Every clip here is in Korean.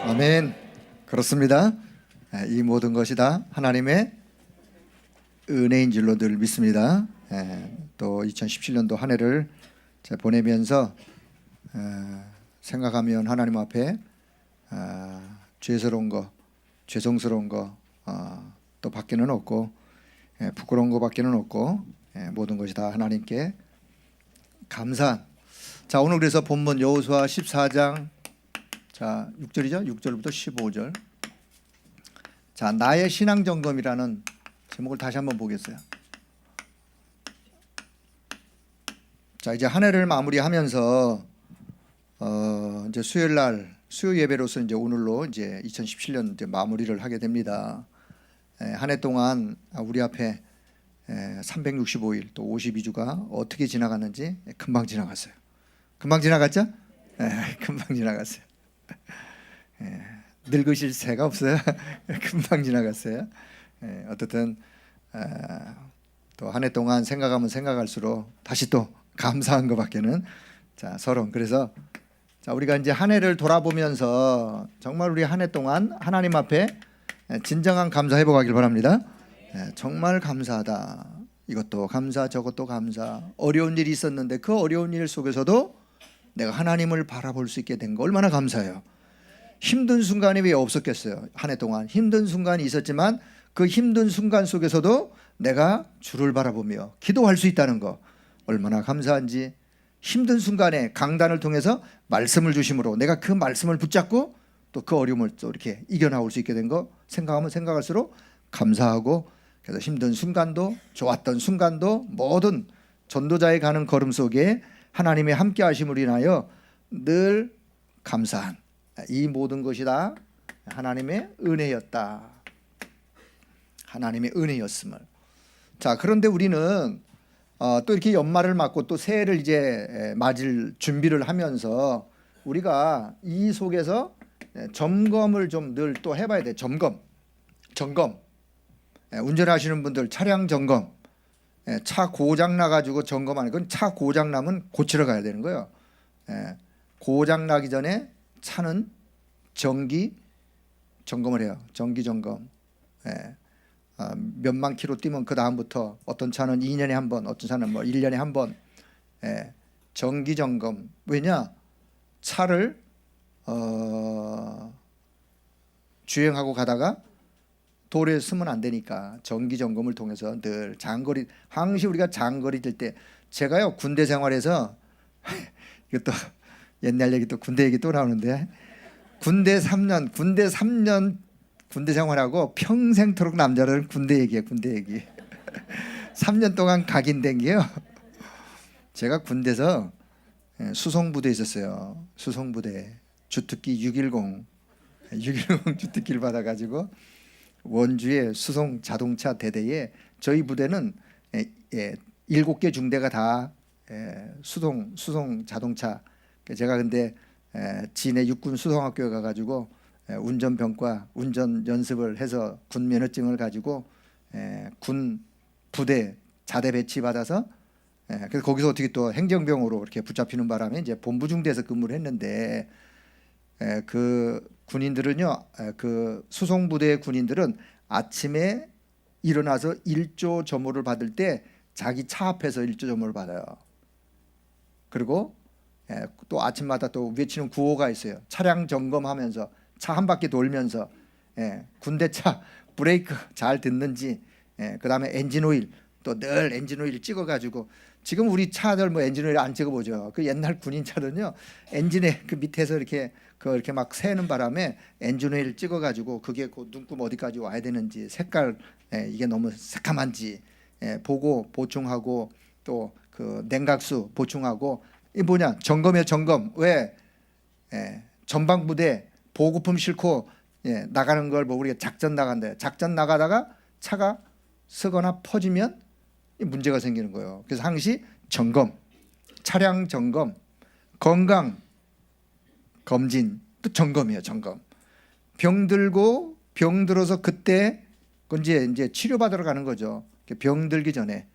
아멘. 그렇습니다. 이 모든 것이 다 하나님의 은혜인 줄로 늘 믿습니다. 또 2017년도 한 해를 보내면서 생각하면 하나님 앞에 죄스러운 거, 죄송스러운 거 또 밖에는 없고 부끄러운 거 밖에는 없고 모든 것이 다 하나님께 감사한. 자, 오늘 그래서 본문 여호수아 14장 6절이죠. 6절부터 15절. 자, 나의 신앙 점검이라는 제목을 다시 한번 보겠어요. 자, 이제 한 해를 마무리하면서 이제 수요일 날 수요 예배로서 이제 오늘로 이제 2017년 이제 마무리를 하게 됩니다. 한 해 동안 우리 앞에 365일 또 52주가 어떻게 지나갔는지 금방 지나갔어요. 금방 지나갔죠? 금방 지나갔어요. 늙으실 새가 없어요. 금방 지나갔어요. 어떻든 또 한 해 동안 생각하면 생각할수록 다시 또 감사한 것밖에는 서론. 그래서 우리가 이제 한 해를 돌아보면서 정말 우리 한 해 동안 하나님 앞에 진정한 감사 회복하길 바랍니다. 정말 감사하다. 이것도 감사, 저것도 감사. 어려운 일이 있었는데 그 어려운 일 속에서도 내가 하나님을 바라볼 수 있게 된 거 얼마나 감사해요. 힘든 순간이 왜 없었겠어요. 한 해 동안 힘든 순간이 있었지만 그 힘든 순간 속에서도 내가 주를 바라보며 기도할 수 있다는 거 얼마나 감사한지. 힘든 순간에 강단을 통해서 말씀을 주심으로 내가 그 말씀을 붙잡고 또 그 어려움을 또 이렇게 이겨나올 수 있게 된 거 생각하면 생각할수록 감사하고, 그래서 힘든 순간도 좋았던 순간도 모든 전도자의 가는 걸음 속에 하나님의 함께 하심으로 인하여 늘 감사한 이 모든 것이 다 하나님의 은혜였다. 하나님의 은혜였음을. 자, 그런데 우리는 또 이렇게 연말을 맞고 또 새해를 이제 맞을 준비를 하면서 우리가 이 속에서 점검을 좀 늘 또 해봐야 돼. 점검. 운전하시는 분들 차량 점검. 차 고장 나가지고 점검하는 건 차 고장 나면 고치러 가야 되는 거예요. 고장 나기 전에 차는 정기 점검을 해요. 정기 점검. 몇만 킬로 뛰면 그 다음부터 어떤 차는 2년에 한 번, 어떤 차는 뭐 1년에 한 번 정기 점검. 왜냐? 차를 주행하고 가다가 도로에 쓰면 안 되니까 정기 점검을 통해서 늘 장거리, 항시 우리가 장거리 될 때, 제가요 군대 생활에서 이것도 옛날 얘기, 또 군대 얘기 또 나오는데, 군대 3년 군대 생활하고 평생토록 남자들은 군대 얘기예요. 군대 얘기. 3년 동안 각인된 게요. 제가 군대에서 수송부대에 있었어요. 수송부대 주특기 610 주특기를 받아가지고 원주의 수송 자동차 대대에 저희 부대는 7개 중대가 다 수송 자동차. 제가 근데 진해 육군 수송학교에 가가지고 운전병과 운전 연습을 해서 군 면허증을 가지고 군 부대 자대 배치 받아서 그래서 거기서 어떻게 또 행정병으로 이렇게 붙잡히는 바람에 이제 본부 중대에서 근무를 했는데, 그 군인들은요, 그 수송부대 군인들은 아침에 일어나서 1조 점호를 받을 때 자기 차 앞에서 1조 점호를 받아요. 그리고 또 아침마다 또 외치는 구호가 있어요. 차량 점검하면서 차 한 바퀴 돌면서 군대차 브레이크 잘 듣는지, 그 다음에 엔진 오일 또 늘 엔진 오일 찍어가지고, 지금 우리 차들 뭐 엔진 오일 안 찍어보죠. 그 옛날 군인 차들은요, 엔진에 그 밑에서 이렇게 막 새는 바람에 엔진 오일 찍어가지고 그게 그 눈금 어디까지 와야 되는지, 색깔 이게 너무 새카만지 보고 보충하고, 또 그 냉각수 보충하고. 이 뭐냐, 점검이에요. 점검. 왜? 전방부대 보급품 싣고 나가는 걸 뭐 우리가 작전 나간대. 작전 나가다가 차가 쓰거나 퍼지면 문제가 생기는 거예요. 그래서 항시 점검, 차량 점검, 건강 검진 또 점검이에요. 점검. 병 들어서 그때 이제 치료받으러 가는 거죠. 병 들기 전에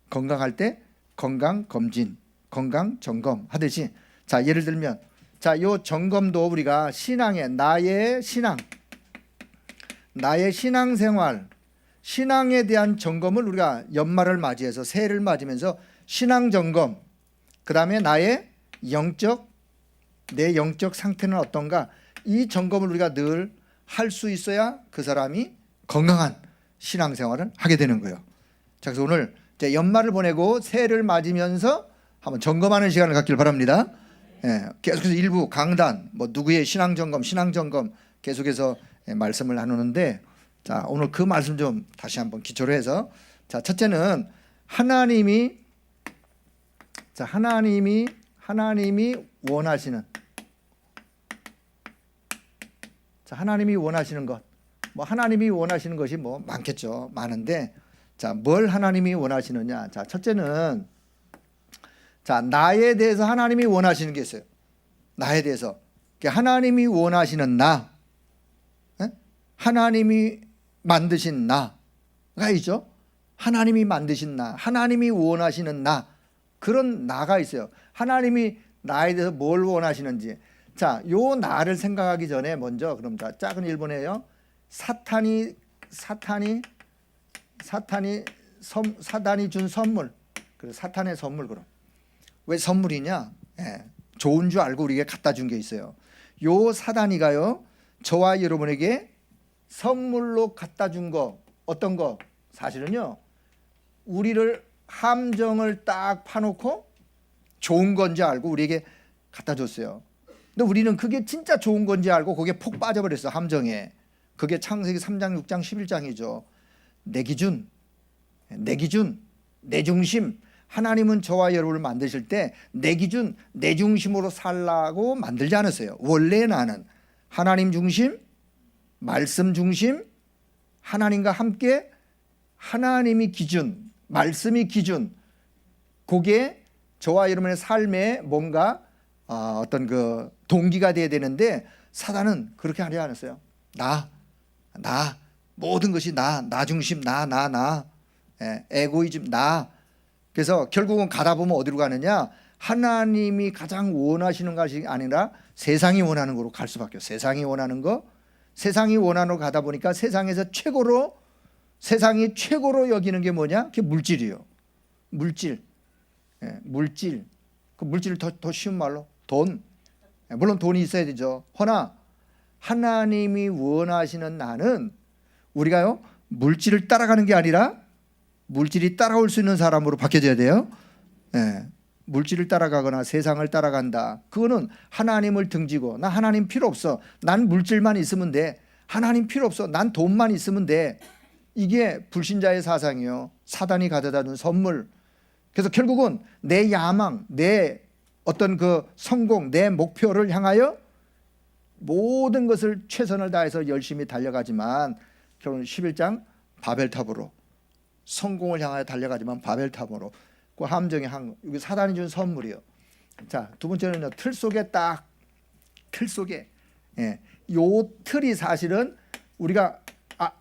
건강할 때 건강 검진, 건강 점검 하듯이. 자, 예를 들면 자, 요 점검도 우리가 신앙의 나의 신앙생활, 신앙에 대한 점검을 우리가 연말을 맞이해서 새해를 맞으면서 신앙 점검, 그 다음에 내 영적 상태는 어떤가, 이 점검을 우리가 늘 할 수 있어야 그 사람이 건강한 신앙생활을 하게 되는 거예요. 자, 그래서 오늘 이제 연말을 보내고 새해를 맞으면서 한번 점검하는 시간을 갖길 바랍니다. 예, 계속해서 일부 강단, 뭐 누구의 신앙 점검 계속해서 말씀을 나누는데, 자, 오늘 그 말씀 좀 다시 한번 기초로 해서, 자, 첫째는 하나님이 원하시는, 자, 하나님이 원하시는 것, 뭐 하나님이 원하시는 것이 뭐 많겠죠. 많은데, 자, 뭘 하나님이 원하시느냐. 자, 첫째는, 자, 나에 대해서 하나님이 원하시는 게 있어요. 나에 대해서 하나님이 원하시는 나, 하나님이 만드신 나가 있죠. 하나님이 만드신 나, 하나님이 원하시는 나, 그런 나가 있어요. 하나님이 나에 대해서 뭘 원하시는지. 자, 요 나를 생각하기 전에 먼저, 그럼 자, 작은 일본에요. 사탄이 준 선물. 그래서 사탄의 선물. 그럼 왜 선물이냐? 예, 좋은 줄 알고 우리에게 갖다 준 게 있어요. 요 사단이가요, 저와 여러분에게 선물로 갖다 준 거, 어떤 거? 사실은요, 우리를 함정을 딱 파놓고 좋은 건지 알고 우리에게 갖다 줬어요. 근데 우리는 그게 진짜 좋은 건지 알고 거기에 폭 빠져버렸어, 함정에. 그게 창세기 3장, 6장, 11장이죠. 내 기준, 내 중심. 하나님은 저와 여러분을 만드실 때 내 기준, 내 중심으로 살라고 만들지 않았어요. 원래 나는 하나님 중심, 말씀 중심, 하나님과 함께 하나님이 기준, 말씀이 기준. 그게 저와 여러분의 삶에 뭔가 어떤 그 동기가 돼야 되는데, 사단은 그렇게 하지 않았어요. 나 모든 것이 나 중심, 나 에고이즘, 나. 그래서 결국은 가다 보면 어디로 가느냐, 하나님이 가장 원하시는 것이 아니라 세상이 원하는 거로 갈 수밖에 없어요. 세상이 원하는 거, 세상이 원하는 거 가다 보니까 세상에서 세상이 최고로 여기는 게 뭐냐? 그게 물질이에요. 물질. 그 물질을 더 쉬운 말로 돈. 물론 돈이 있어야 되죠. 허나 하나님이 원하시는 나는 우리가요, 물질을 따라가는 게 아니라 물질이 따라올 수 있는 사람으로 바뀌어져야 돼요. 물질을 따라가거나 세상을 따라간다, 그거는 하나님을 등지고, 나 하나님 필요 없어, 난 물질만 있으면 돼, 하나님 필요 없어, 난 돈만 있으면 돼, 이게 불신자의 사상이에요. 사단이 가져다 준 선물. 그래서 결국은 내 야망, 내 어떤 그 성공, 내 목표를 향하여 모든 것을 최선을 다해서 열심히 달려가지만 결국 11장 바벨탑으로, 성공을 향하여 달려가지만 바벨탑으로, 그 함정의 이게 사단이 준 선물이요. 자, 두 번째는요, 틀 속에 요 틀이 사실은 우리가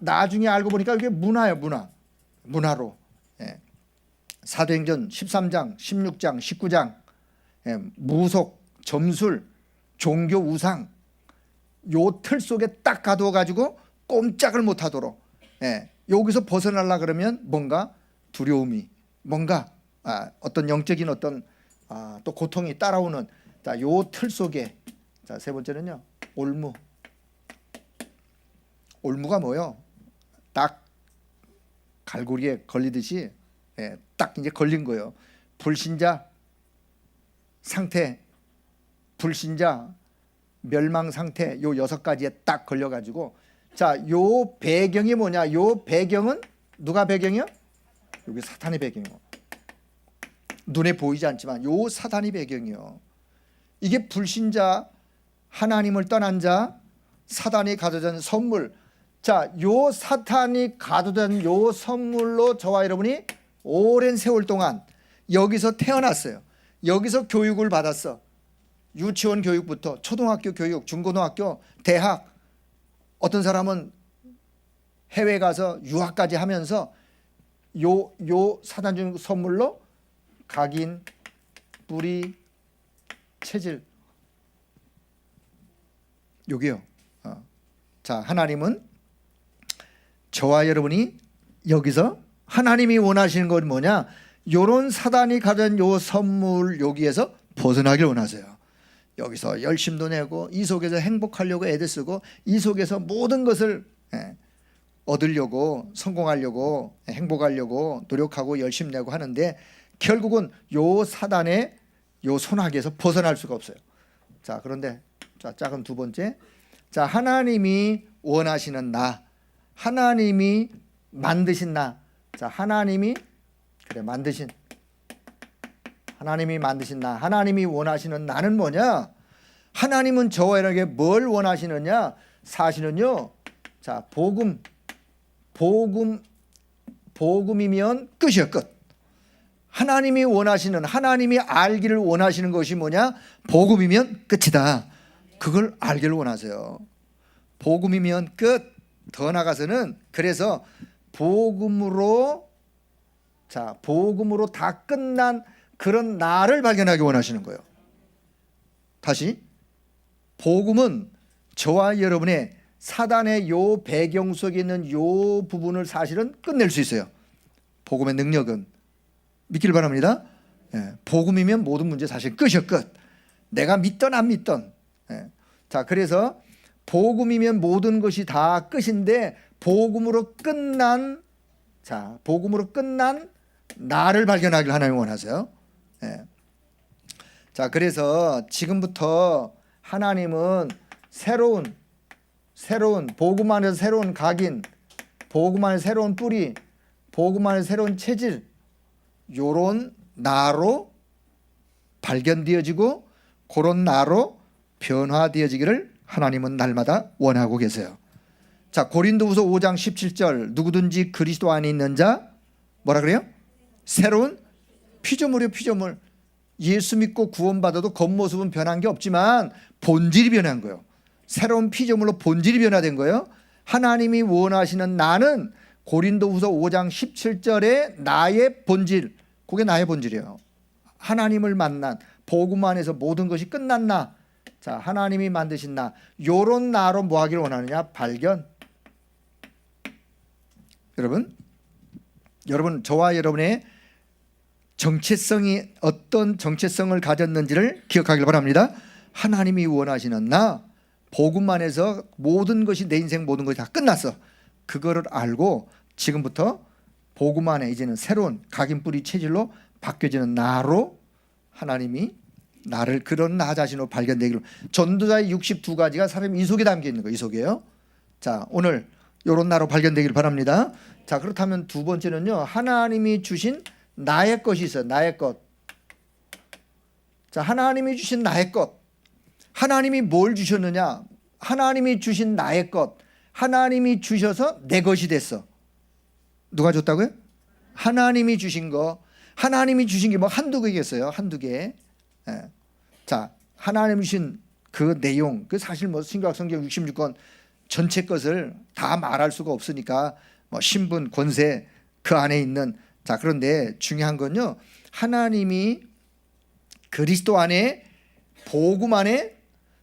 나중에 알고 보니까 이게 문화예요. 문화로. 사도행전 13장, 16장, 19장, 무속, 점술, 종교 우상, 요 틀 속에 딱 가두어 가지고 꼼짝을 못하도록, 여기서 벗어나려 그러면 뭔가 두려움이, 뭔가 어떤 영적인 어떤 또 고통이 따라오는, 자, 요 틀 속에. 자, 세 번째는요, 올무가 뭐요? 딱 갈고리에 걸리듯이 딱 이제 걸린 거예요. 불신자 상태, 불신자 멸망 상태, 요 6가지에 딱 걸려가지고, 자, 요 배경이 뭐냐? 요 배경은 누가 배경이요? 여기 사탄의 배경이요. 눈에 보이지 않지만 요 사탄이 배경이요. 이게 불신자, 하나님을 떠난 자, 사탄이 가져다 준 선물. 자, 요 사탄이 가져다 준 요 선물로 저와 여러분이 오랜 세월 동안 여기서 태어났어요. 여기서 교육을 받았어. 유치원 교육부터 초등학교 교육, 중고등학교, 대학, 어떤 사람은 해외 가서 유학까지 하면서 요 사단 준 선물로 각인, 뿌리, 체질, 여기요. 자, 하나님은 저와 여러분이 여기서 하나님이 원하시는 건 뭐냐? 요런 사단이 가진 요 선물 여기에서 벗어나길 원하세요. 여기서 열심도 내고 이 속에서 행복하려고 애들 쓰고 이 속에서 모든 것을 얻으려고 성공하려고 행복하려고 노력하고 열심 내고 하는데 결국은 요 사단의 요 손아귀에서 벗어날 수가 없어요. 자, 그런데 자, 작은 두 번째. 자, 하나님이 원하시는 나, 하나님이 만드신 나. 자, 하나님이 만드신 나, 하나님이 원하시는 나는 뭐냐? 하나님은 저에게 뭘 원하시느냐? 사실은요, 자, 복음이면 끝이에요. 끝. 하나님이 원하시는, 하나님이 알기를 원하시는 것이 뭐냐? 복음이면 끝이다. 그걸 알기를 원하세요. 복음이면 끝. 더 나가서는 그래서 복음으로 다 끝난 그런 나를 발견하기 원하시는 거예요. 다시, 복음은 저와 여러분의 사단의 요 배경 속에 있는 요 부분을 사실은 끝낼 수 있어요. 복음의 능력은 믿기를 바랍니다. 복음이면 모든 문제 사실 끝이요. 끝. 내가 믿던 안 믿던. 자, 그래서 복음이면 모든 것이 다 끝인데 복음으로 끝난 나를 발견하기를 하나님 원하세요. 자, 그래서 지금부터 하나님은 새로운 복음 안에서 새로운 각인, 복음 안에서 새로운 뿌리, 복음 안에서 새로운 체질, 요런 나로 발견되어지고 그런 나로 변화되어지기를 하나님은 날마다 원하고 계세요. 자, 고린도후서 5장 17절, 누구든지 그리스도 안에 있는 자 뭐라 그래요? 새로운 피조물이요. 피조물. 예수 믿고 구원받아도 겉모습은 변한 게 없지만 본질이 변한 거예요. 새로운 피조물로 본질이 변화된 거예요. 하나님이 원하시는 나는 고린도후서 5장 17절에 나의 본질, 그게 나의 본질이에요. 하나님을 만난 복음 안에서 모든 것이 끝난 나. 자, 하나님이 만드신 나, 요런 나로 뭐 하기를 원하느냐? 발견. 여러분 저와 여러분의 정체성이 어떤 정체성을 가졌는지를 기억하길 바랍니다. 하나님이 원하시는 나, 복음 안에서 모든 것이, 내 인생 모든 것이 다 끝났어. 그거를 알고 지금부터 복음 안에 이제는 새로운 각인 뿌리 체질로 바뀌어지는 나로 하나님이 나를 그런 나 자신으로 발견되기로. 전도자의 62가지가 사람 이 속에 담겨 있는 거예요. 이 속에요. 자, 오늘 요런 나로 발견되기를 바랍니다. 자, 그렇다면 두 번째는요, 하나님이 주신 나의 것이 있어요. 나의 것. 자, 하나님이 주신 나의 것. 하나님이 뭘 주셨느냐? 하나님이 주신 나의 것. 하나님이 주셔서 내 것이 됐어. 누가 줬다고요? 하나님이 주신 거. 하나님이 주신 게 뭐 한두 개겠어요. 한두 개. 자, 하나님이 주신 그 내용, 그 사실 뭐 신구약 성경 66권 전체 것을 다 말할 수가 없으니까 뭐 신분, 권세 그 안에 있는. 자, 그런데 중요한 건요, 하나님이 그리스도 안에, 복음 안에,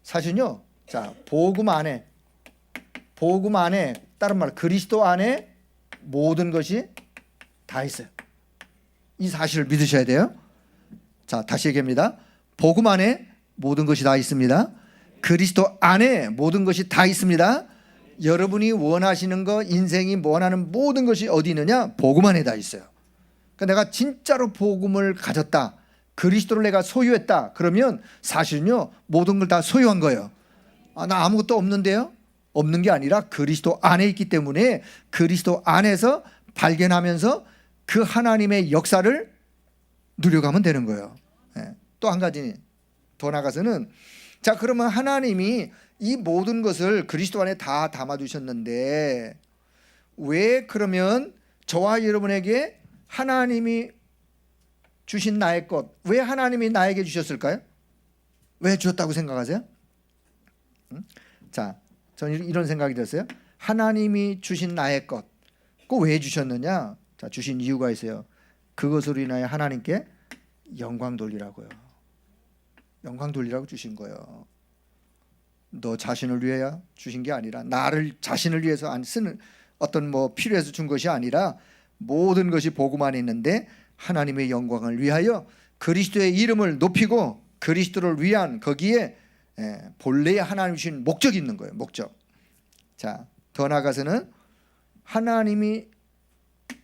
사실은요, 자, 복음 안에 다른 말 그리스도 안에 모든 것이 다 있어요. 이 사실을 믿으셔야 돼요. 자, 다시 얘기합니다. 복음 안에 모든 것이 다 있습니다. 그리스도 안에 모든 것이 다 있습니다. 여러분이 원하시는 거, 인생이 원하는 모든 것이 어디 있느냐? 복음 안에 다 있어요. 그러니까 내가 진짜로 복음을 가졌다, 그리스도를 내가 소유했다, 그러면 사실은요, 모든 걸 다 소유한 거예요. 나 아무것도 없는데요? 없는 게 아니라 그리스도 안에 있기 때문에 그리스도 안에서 발견하면서 그 하나님의 역사를 누려가면 되는 거예요. 또 한 가지 더 나가서는, 자, 그러면 하나님이 이 모든 것을 그리스도 안에 다 담아두셨는데 왜 그러면 저와 여러분에게 하나님이 주신 나의 것, 왜 하나님이 나에게 주셨을까요? 왜 주셨다고 생각하세요? 자, 저는 이런 생각이 들었어요. 하나님이 주신 나의 것, 그거 왜 주셨느냐? 자, 주신 이유가 있어요. 그것으로 인하여 하나님께 영광 돌리라고요. 영광 돌리라고 주신 거예요. 너 자신을 위하여 주신 게 아니라 나를 자신을 위해서 안 쓰는 어떤 뭐 필요해서 준 것이 아니라 모든 것이 복음 안에 있는데 하나님의 영광을 위하여 그리스도의 이름을 높이고 그리스도를 위한 거기에 본래의 하나님 주신 목적이 있는 거예요. 목적. 자, 더 나아가서는 하나님이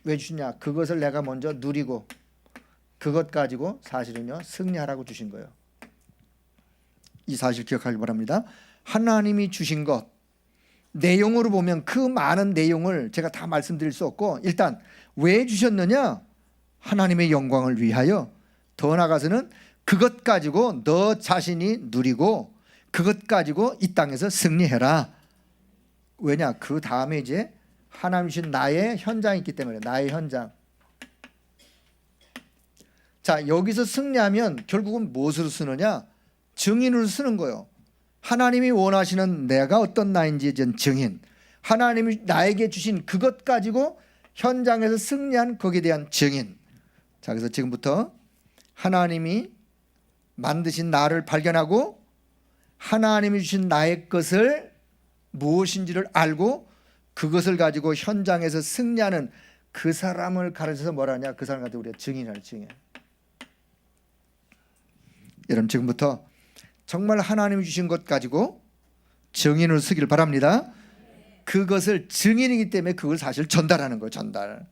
왜 주냐? 그것을 내가 먼저 누리고 그것 가지고 사실은요 승리하라고 주신 거예요. 이 사실 기억하기 바랍니다. 하나님이 주신 것 내용으로 보면 그 많은 내용을 제가 다 말씀드릴 수 없고 일단 왜 주셨느냐? 하나님의 영광을 위하여 더 나아가서는 그것 가지고 너 자신이 누리고 그것 가지고 이 땅에서 승리해라. 왜냐? 그 다음에 이제 하나님 주신 나의 현장이 있기 때문에 나의 현장. 자, 여기서 승리하면 결국은 무엇으로 쓰느냐? 증인으로 쓰는 거예요. 하나님이 원하시는 내가 어떤 나인지 증인. 하나님이 나에게 주신 그것 가지고 현장에서 승리한 거기에 대한 증인. 자, 그래서 지금부터 하나님이 만드신 나를 발견하고 하나님이 주신 나의 것을 무엇인지를 알고 그것을 가지고 현장에서 승리하는 그 사람을 가르쳐서 뭐라냐? 그 사람한테 우리가 증인이라는 증인. 여러분 지금부터 정말 하나님이 주신 것 가지고 증인으로 쓰기를 바랍니다. 그것을 증인이기 때문에 그걸 사실 전달하는 거예요. 전달.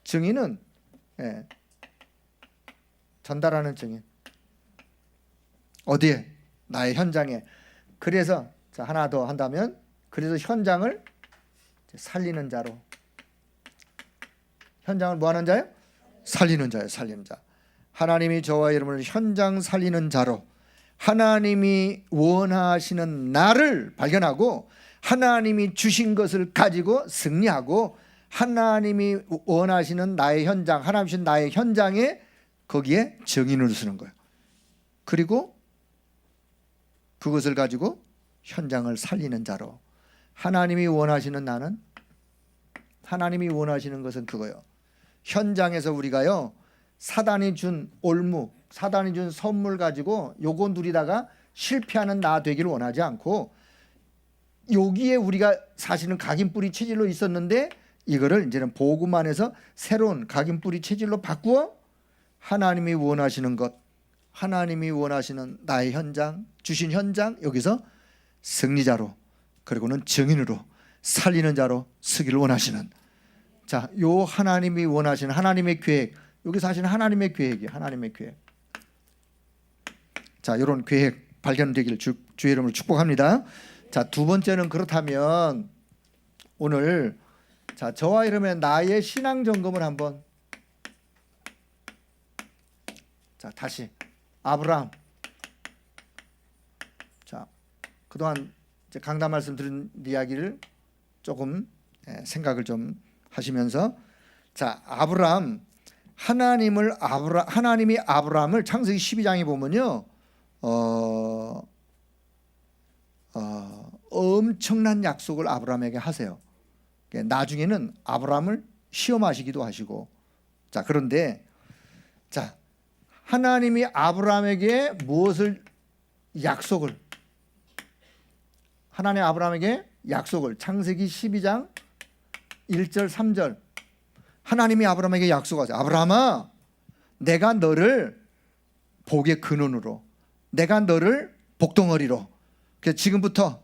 증인은 전달하는 증인. 어디에? 나의 현장에. 그래서 자, 하나 더 한다면 그래서 현장을 살리는 자로. 현장을 뭐 하는 자요? 살리는 자예요. 살리는 자. 하나님이 저와 여러분을 현장 살리는 자로 하나님이 원하시는 나를 발견하고 하나님이 주신 것을 가지고 승리하고 하나님이 원하시는 나의 현장, 하나님 주신 나의 현장에 거기에 증인으로 쓰는 거예요. 그리고 그것을 가지고 현장을 살리는 자로 하나님이 원하시는 나는 하나님이 원하시는 것은 그거예요. 현장에서 우리가요 사단이 준 올무, 사단이 준 선물 가지고 요거 누리다가 실패하는 나 되기를 원하지 않고 여기에 우리가 사실은 각인뿌리 체질로 있었는데 이거를 이제는 복음 안에서 새로운 각인뿌리 체질로 바꾸어 하나님이 원하시는 것, 하나님이 원하시는 나의 현장, 주신 현장 여기서 승리자로 그리고는 증인으로 살리는 자로 쓰기를 원하시는 자, 요 하나님이 원하시는 하나님의 계획 여기 사실은 하나님의 계획이에요. 하나님의 계획. 자, 이런 계획 발견되기를 주 이름으로 축복합니다. 자, 두 번째는 그렇다면 오늘 자 저와 여러분의 나의 신앙 점검을 한번 자 다시 아브라함 자 그동안 이제 강단 말씀 드린 이야기를 조금 생각을 좀 하시면서 자 아브라함 하나님이 아브라함을 창세기 12장에 보면요 엄청난 약속을 아브라함에게 하세요. 나중에는 아브라함을 시험하시기도 하시고 자 그런데 자 하나님이 아브라함에게 무엇을 약속을 하나님 아브라함에게 약속을 창세기 12장 1절 3절 하나님이 아브라함에게 약속하세요. 아브라함아 내가 너를 복의 근원으로 내가 너를 복덩어리로 그래서 지금부터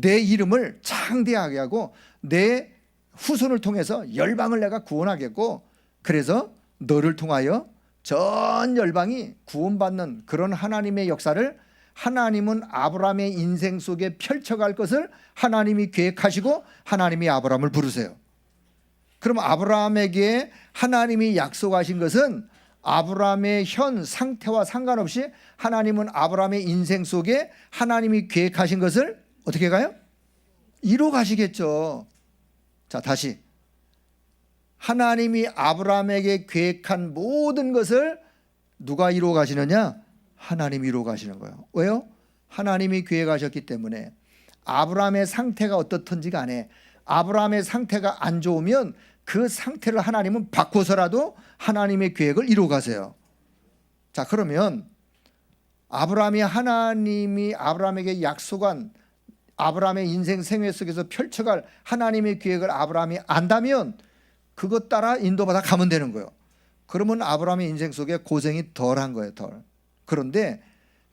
내 이름을 창대하게 하고 내 후손을 통해서 열방을 내가 구원하겠고 그래서 너를 통하여 전 열방이 구원받는 그런 하나님의 역사를 하나님은 아브라함의 인생 속에 펼쳐갈 것을 하나님이 계획하시고 하나님이 아브라함을 부르세요. 그럼 아브라함에게 하나님이 약속하신 것은 아브라함의 현 상태와 상관없이 하나님은 아브라함의 인생 속에 하나님이 계획하신 것을 어떻게 가요? 이루어 가시겠죠. 자 다시 하나님이 아브라함에게 계획한 모든 것을 누가 이루어 가시느냐? 하나님이 이루어 가시는 거예요. 왜요? 하나님이 계획하셨기 때문에 아브라함의 상태가 어떻든지 간에 아브라함의 상태가 안 좋으면 그 상태를 하나님은 바꿔서라도 하나님의 계획을 이루어 가세요. 자 그러면 하나님이 아브라함에게 약속한 아브라함의 인생 생애 속에서 펼쳐갈 하나님의 계획을 아브라함이 안다면 그것 따라 인도받아 가면 되는 거예요. 그러면 아브라함의 인생 속에 고생이 덜한 거예요. 덜. 그런데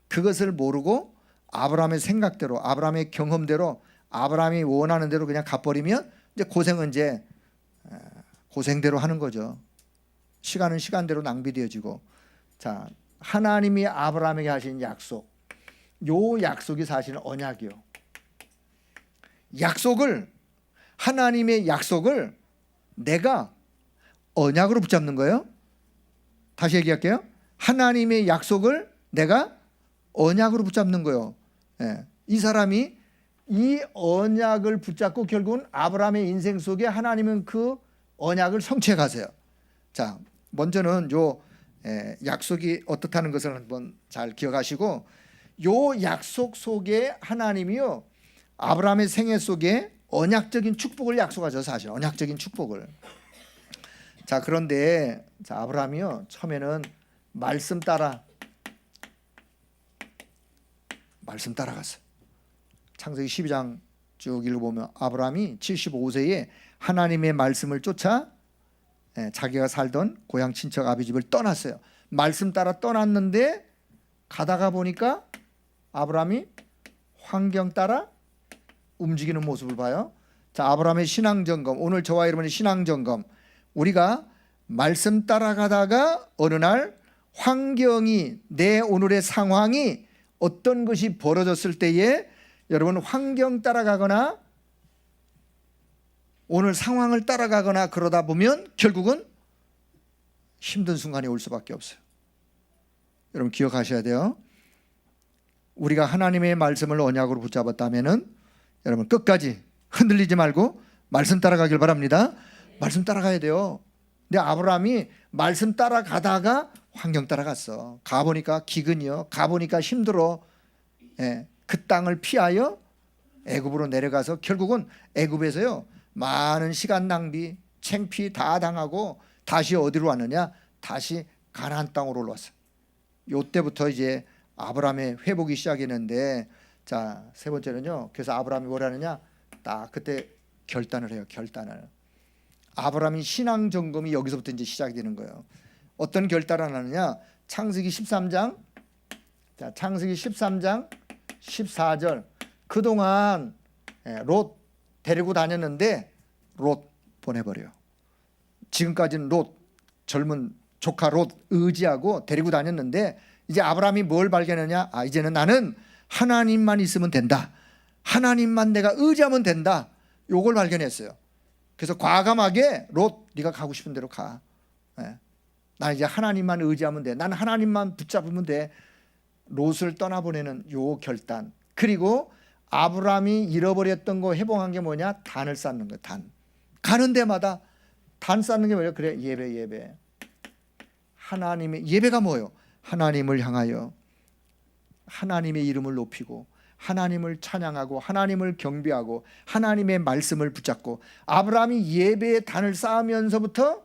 그것을 모르고 아브라함의 생각대로, 아브라함의 경험대로, 아브라함이 원하는 대로 그냥 가버리면 이제 고생은 이제 고생대로 하는 거죠. 시간은 시간대로 낭비되어지고. 자, 하나님이 아브라함에게 하신 약속, 요 약속이 사실은 언약이요. 하나님의 약속을 내가 언약으로 붙잡는 거예요. 다시 얘기할게요. 하나님의 약속을 내가 언약으로 붙잡는 거예요. 예. 이 사람이 이 언약을 붙잡고 결국은 아브라함의 인생 속에 하나님은 그 언약을 성취해 가세요. 자, 먼저는 요 약속이 어떻다는 것을 한번 잘 기억하시고, 요 약속 속에 하나님이요 아브라함의 생애 속에 언약적인 축복을 약속하죠. 사실 언약적인 축복을. 자, 그런데 자, 아브라함이요 처음에는 말씀 따라갔어요. 창세기 12장 쭉 읽어보면 아브라함이 75세에 하나님의 말씀을 쫓아 자기가 살던 고향 친척 아비 집을 떠났어요. 말씀 따라 떠났는데 가다가 보니까 아브라함이 환경 따라 움직이는 모습을 봐요. 자, 아브라함의 신앙점검, 오늘 저와 여러분의 신앙점검. 우리가 말씀 따라가다가 어느 날 환경이, 내 오늘의 상황이 어떤 것이 벌어졌을 때에 여러분 환경 따라가거나 오늘 상황을 따라가거나 그러다 보면 결국은 힘든 순간이 올 수밖에 없어요. 여러분 기억하셔야 돼요. 우리가 하나님의 말씀을 언약으로 붙잡았다면은 여러분 끝까지 흔들리지 말고 말씀 따라가길 바랍니다. 말씀 따라가야 돼요. 근데 아브라함이 말씀 따라가다가 환경 따라갔어. 가보니까 기근이요, 가보니까 힘들어. 그 땅을 피하여 애굽으로 내려가서 결국은 애굽에서요 많은 시간 낭비, 창피 다 당하고 다시 어디로 왔느냐? 다시 가나안 땅으로 올라왔어요. 요때부터 이제 아브라함의 회복이 시작했는데, 자, 세 번째는요. 그래서 아브라함이 뭘 하느냐? 딱 그때 결단을 해요. 결단을. 아브라함이 신앙 점검이 여기서부터 이제 시작이 되는 거예요. 어떤 결단을 하느냐? 창세기 13장. 자, 창세기 13장 14절. 그동안 롯 데리고 다녔는데 롯 보내버려. 지금까지는 롯, 젊은 조카 롯 의지하고 데리고 다녔는데 이제 아브라함이 뭘 발견하냐? 아, 이제는 나는 하나님만 있으면 된다. 하나님만 내가 의지하면 된다. 요걸 발견했어요. 그래서 과감하게 롯, 네가 가고 싶은 대로 가. 나 이제 하나님만 의지하면 돼. 난 하나님만 붙잡으면 돼. 롯을 떠나보내는 요 결단. 그리고 아브라함이 잃어버렸던 거 회복한 게 뭐냐? 단을 쌓는 거예요. 단. 가는 데마다 단 쌓는 게 뭐예요? 그래, 예배. 하나님의 예배가 뭐예요? 하나님을 향하여 하나님의 이름을 높이고 하나님을 찬양하고 하나님을 경배하고 하나님의 말씀을 붙잡고. 아브라함이 예배의 단을 쌓으면서부터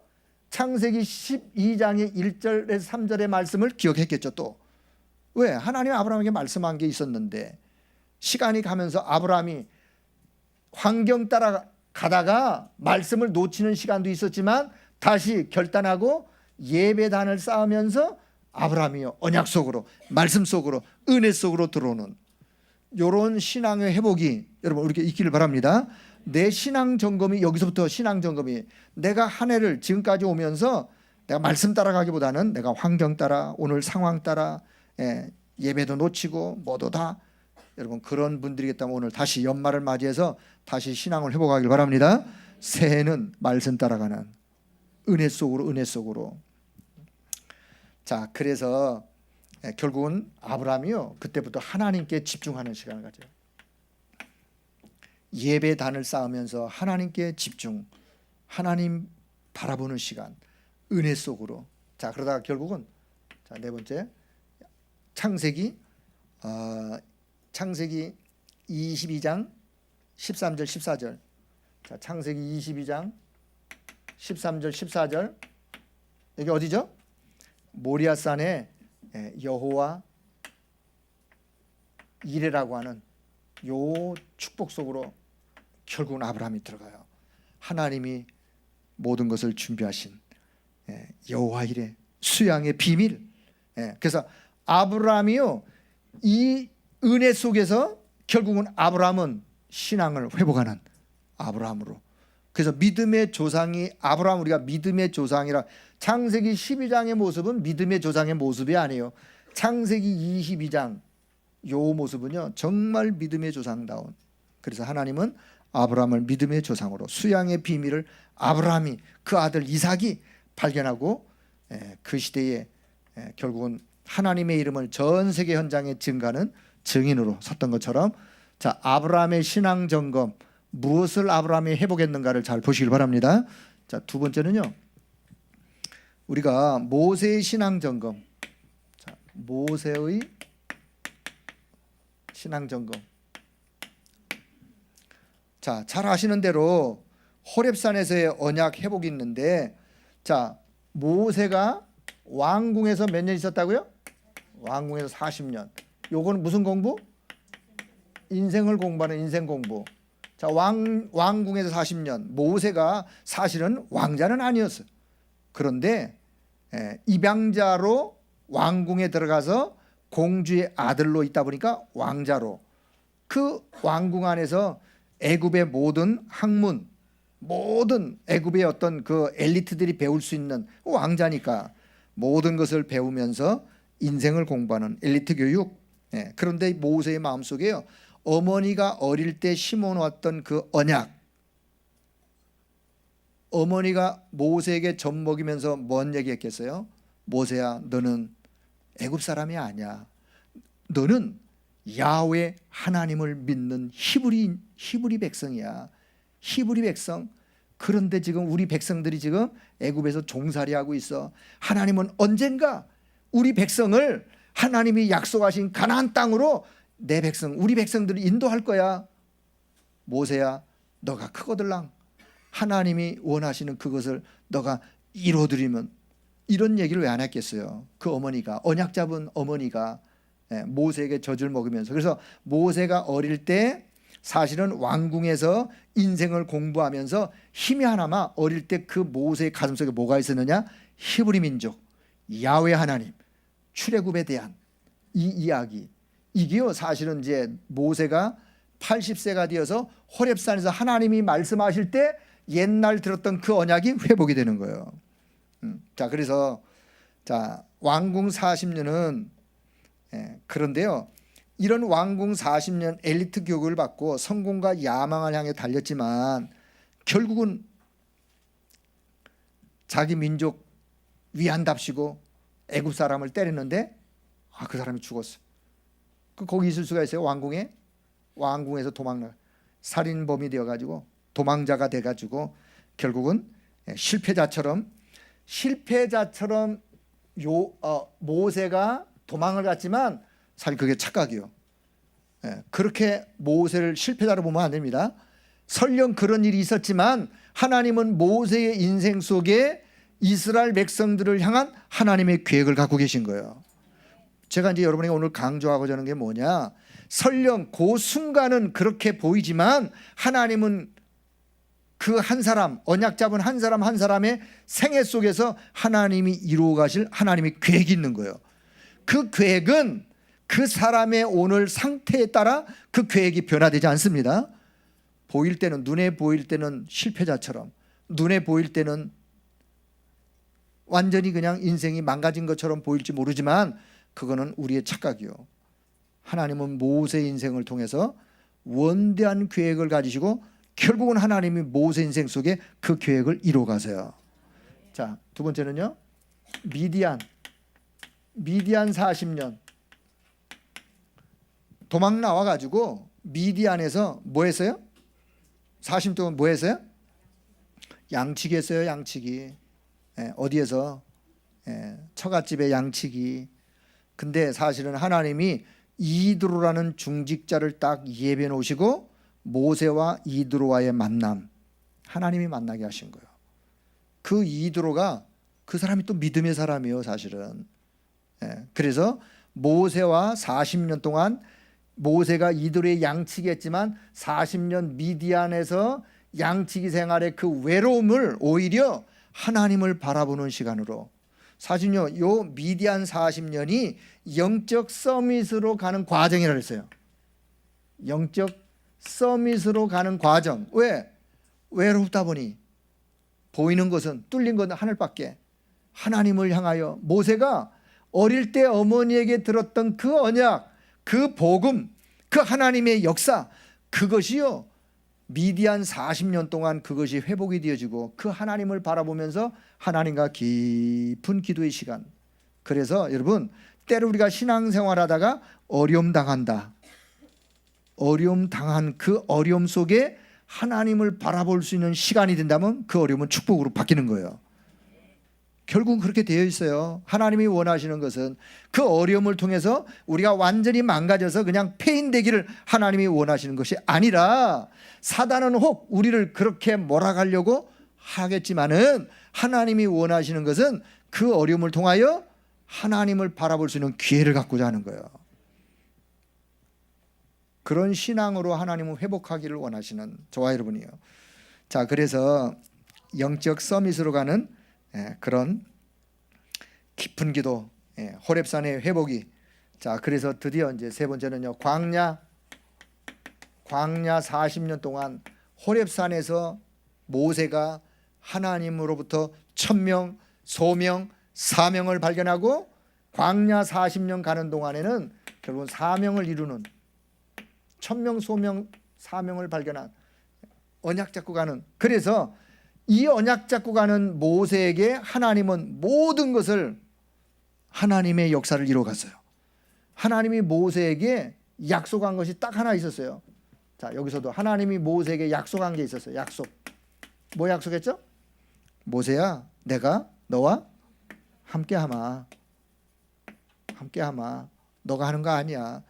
창세기 12장의 1절에서 3절의 말씀을 기억했겠죠. 또 왜? 하나님 아브라함에게 말씀한 게 있었는데 시간이 가면서 아브라함이 환경 따라 가다가 말씀을 놓치는 시간도 있었지만 다시 결단하고 예배단을 쌓으면서 아브라함이요 언약 속으로, 말씀 속으로, 은혜 속으로 들어오는 이런 신앙의 회복이 여러분 우리에게 있기를 바랍니다. 내 신앙 점검이 여기서부터 신앙 점검이, 내가 한 해를 지금까지 오면서 내가 말씀 따라가기보다는 내가 환경 따라, 오늘 상황 따라 예배도 놓치고 뭐도 다, 여러분 그런 분들이겠다면 오늘 다시 연말을 맞이해서 다시 신앙을 회복하길 바랍니다. 새해는 말씀 따라가는 은혜 속으로. 자, 그래서 결국은 아브라함이요 그때부터 하나님께 집중하는 시간을 가져요. 예배단을 쌓으면서 하나님께 집중, 하나님 바라보는 시간, 은혜 속으로. 자, 그러다가 결국은 자, 네 번째 창세기 22장 13절 14절. 자, 창세기 22장 13절 14절. 여기 어디죠? 모리아산에 여호와 이레라고 하는 요 축복 속으로 결국은 아브라함이 들어가요. 하나님이 모든 것을 준비하신 여호와 일의 수양의 비밀. 그래서 아브라함이요, 이 은혜 속에서 결국은 아브라함은 신앙을 회복하는 아브라함으로. 그래서 믿음의 조상이 아브라함, 우리가 믿음의 조상이라, 창세기 12장의 모습은 믿음의 조상의 모습이 아니에요. 창세기 22장 요 모습은요 정말 믿음의 조상다운. 그래서 하나님은 아브라함을 믿음의 조상으로, 수양의 비밀을 아브라함이, 그 아들 이삭이 발견하고 그 시대에 결국은 하나님의 이름을 전 세계 현장에 증가하는 증인으로 섰던 것처럼, 자, 아브라함의 신앙 점검, 무엇을 아브라함이 회복했는가를 잘 보시길 바랍니다. 자, 두 번째는요, 우리가 모세의 신앙 점검. 자, 모세의 신앙 점검. 자, 잘 아시는 대로 호렙산에서의 언약 회복이 있는데, 자, 모세가 왕궁에서 몇 년 있었다고요? 왕궁에서 40년. 요거는 무슨 공부? 인생을 공부하는 인생 공부. 자, 왕궁에서 40년. 모세가 사실은 왕자는 아니었어요. 그런데 입양자로 왕궁에 들어가서 공주의 아들로 있다 보니까 왕자로, 그 왕궁 안에서 애굽의 모든 학문, 모든 애굽의 어떤 그 엘리트들이 배울 수 있는, 왕자니까 모든 것을 배우면서 인생을 공부하는 엘리트 교육. 그런데 모세의 마음속에요, 어머니가 어릴 때 심어놓았던 그 언약, 어머니가 모세에게 젖 먹이면서 뭔 얘기했겠어요? 모세야, 너는 애굽 사람이 아니야. 너는 야훼 하나님을 믿는 히브리 백성이야. 히브리 백성. 그런데 지금 우리 백성들이 지금 애굽에서 종살이하고 있어. 하나님은 언젠가 우리 백성을 하나님이 약속하신 가나안 땅으로 내 백성, 우리 백성들을 인도할 거야. 모세야, 너가 크거들랑 하나님이 원하시는 그것을 너가 이루어드리면. 이런 얘기를 왜 안 했겠어요? 그 어머니가, 언약 잡은 어머니가 모세에게 젖을 먹으면서. 그래서 모세가 어릴 때 사실은 왕궁에서 인생을 공부하면서 힘이 하나마 어릴 때 그 모세의 가슴속에 뭐가 있었느냐? 히브리 민족, 야훼 하나님, 출애굽에 대한 이 이야기. 이게요 사실은 이제 모세가 80세가 되어서 호렙산에서 하나님이 말씀하실 때 옛날 들었던 그 언약이 회복이 되는 거예요. 자, 그래서 자, 왕궁 40년은 그런데요, 이런 왕궁 40년 엘리트 교육을 받고 성공과 야망을 향해 달렸지만 결국은 자기 민족 위한답시고 애굽 사람을 때렸는데 그 사람이 죽었어. 거기 있을 수가 있어요? 왕궁에서 도망나, 살인범이 되어가지고 도망자가 돼가지고 결국은 실패자처럼 모세가 도망을 갔지만 사실 그게 착각이요. 그렇게 모세를 실패자로 보면 안 됩니다. 설령 그런 일이 있었지만 하나님은 모세의 인생 속에 이스라엘 백성들을 향한 하나님의 계획을 갖고 계신 거예요. 제가 이제 여러분에게 오늘 강조하고자 하는 게 뭐냐, 설령 그 순간은 그렇게 보이지만 하나님은 그 한 사람, 언약 잡은 한 사람 한 사람의 생애 속에서 하나님이 이루어 가실 하나님의 계획이 있는 거예요. 그 계획은 그 사람의 오늘 상태에 따라 그 계획이 변화되지 않습니다. 보일 때는, 눈에 보일 때는 실패자처럼, 눈에 보일 때는 완전히 그냥 인생이 망가진 것처럼 보일지 모르지만 그거는 우리의 착각이요. 하나님은 모세 인생을 통해서 원대한 계획을 가지시고 결국은 하나님이 모세 인생 속에 그 계획을 이루어 가세요. 자, 두 번째는요, 미디안 40년 도망 나와 가지고 미디안에서 뭐 했어요? 40년 동안 뭐 했어요? 양치기 했어요. 양치기. 어디에서? 처갓집에 양치기. 근데 사실은 하나님이 이드로라는 중직자를 딱 예비해 놓으시고 모세와 이드로와의 만남, 하나님이 만나게 하신 거예요. 그 이드로가, 그 사람이 또 믿음의 사람이에요 사실은. 그래서 모세와 40년 동안 모세가 이들의 양치기 했지만 40년 미디안에서 양치기 생활의 그 외로움을 오히려 하나님을 바라보는 시간으로, 사실요 요 미디안 40년이 영적 서밋으로 가는 과정이라 그랬어요. 영적 서밋으로 가는 과정. 왜? 외롭다 보니 보이는 것은, 뚫린 것은 하늘밖에. 하나님을 향하여 모세가 어릴 때 어머니에게 들었던 그 언약, 그 복음, 그 하나님의 역사, 그것이요 미디안 40년 동안 그것이 회복이 되어지고 그 하나님을 바라보면서 하나님과 깊은 기도의 시간. 그래서 여러분, 때로 우리가 신앙생활하다가 어려움 당한다. 어려움 당한 그 어려움 속에 하나님을 바라볼 수 있는 시간이 된다면 그 어려움은 축복으로 바뀌는 거예요. 결국은 그렇게 되어 있어요. 하나님이 원하시는 것은 그 어려움을 통해서 우리가 완전히 망가져서 그냥 폐인되기를 하나님이 원하시는 것이 아니라, 사단은 혹 우리를 그렇게 몰아가려고 하겠지만은 하나님이 원하시는 것은 그 어려움을 통하여 하나님을 바라볼 수 있는 기회를 갖고자 하는 거예요. 그런 신앙으로 하나님은 회복하기를 원하시는 저와 여러분이요. 자, 그래서 영적 서밋으로 가는 그런 깊은 기도, 호렙산의 회복이. 자, 그래서 드디어 이제 세 번째는요, 광야 40년 동안 호렙산에서 모세가 하나님으로부터 천명, 소명, 사명을 발견하고, 광야 40년 가는 동안에는 결국은 사명을 이루는, 천명, 소명, 사명을 발견한, 언약 잡고 가는. 그래서 이 언약 잡고 가는 모세에게 하나님은 모든 것을, 하나님의 역사를 이루어갔어요. 하나님이 모세에게 약속한 것이 딱 하나 있었어요. 자, 여기서도 하나님이 모세에게 약속한 게 있었어요. 약속. 뭐 약속했죠? 모세야, 내가 너와 함께하마. 함께하마. 너가 하는 거 아니야.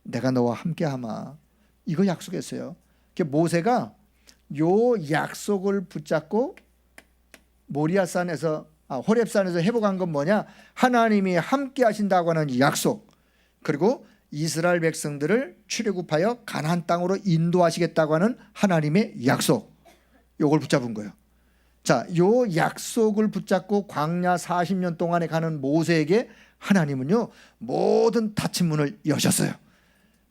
내가 너와 함께하마. 이거 약속했어요. 모세가 요 약속을 붙잡고 호렙산에서 회복한 건 뭐냐? 하나님이 함께 하신다고 하는 이 약속, 그리고 이스라엘 백성들을 출애굽하여 가나안 땅으로 인도하시겠다고 하는 하나님의 약속, 요걸 붙잡은 거예요. 자, 요 약속을 붙잡고 광야 40년 동안에 가는 모세에게 하나님은요 모든 닫힌 문을 여셨어요.